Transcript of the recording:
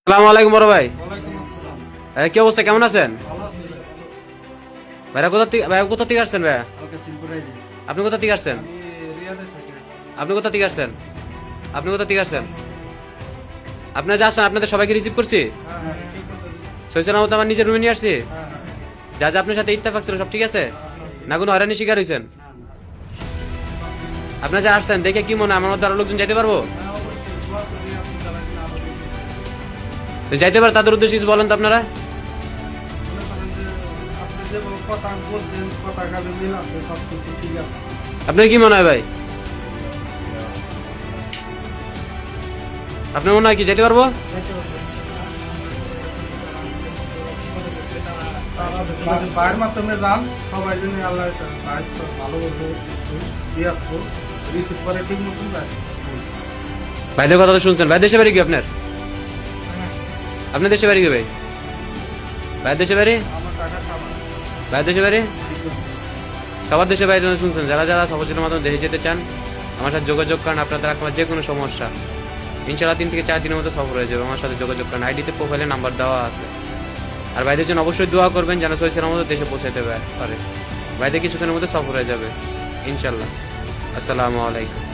আসসালামু আলাইকুম বড় ভাই। কি অবস্থা, কেমন আছেন ভাইরা? কোথা থেকে আসছেন ভাইয়া? আপনি কোথা থেকে আসছেন? আপনি কোথা থেকে আসছেন? আপনি কোথা থেকে আসছেন? আপনারা যে আসছেন আপনাদের সবাইকে রিসিভ করছি। সৈয়দ আহমদ আমার নিজের রুমে নিয়ে আসছি। যা যা আপনার সাথে ইত্তেফাক ছিল সব ঠিক আছে না? কোনো হয়রানি শিকার হয়েছেন? আপনারা যা আসছেন দেখে কি মনে হয় আমার মধ্যে আরো লোকজন যাইতে পারবো? যাইতে পারে তাদের উদ্দেশ্যে কিছু বলেন তো আপনারা। আপনার কি মনে হয় ভাই? আপনার মনে হয় কি যেতে পারবো? ভাইয়ের মাধ্যমে যান, সবাই জন্য আল্লাহ ভালো রিসিভ করে ঠিক মতন যায়। ভাইদের কথা তো শুনছেন। ভাই দেশে বাড়ি কি আপনার? আপনার দেশে বাড়ি কি ভাই? ভাইয়ের দেশে বাড়ি? আমার টাকা খাবার ভাইয়ের দেশে বাড়ি? সবার দেশে বাড়ির জন্য শুনছেন। যারা যারা সফরের মাধ্যমে দেশে যেতে চান আমার সাথে যোগাযোগ করেন। আপনাদের আপনার যে কোনো সমস্যা ইনশাল্লাহ 3 থেকে 4 দিনের মধ্যে সফর হয়ে যাবে। আমার সাথে যোগাযোগ করেন। আইডিতে প্রোফাইলে নাম্বার দেওয়া আছে। আর ভাইদের জন্য অবশ্যই দোয়া করবেন যেন সৈয়দ মধ্যে দেশে পৌঁছাতে পারে। ভাইদের কিছুক্ষণের মধ্যে সফর হয়ে যাবে ইনশাল্লাহ। আসসালামু আলাইকুম।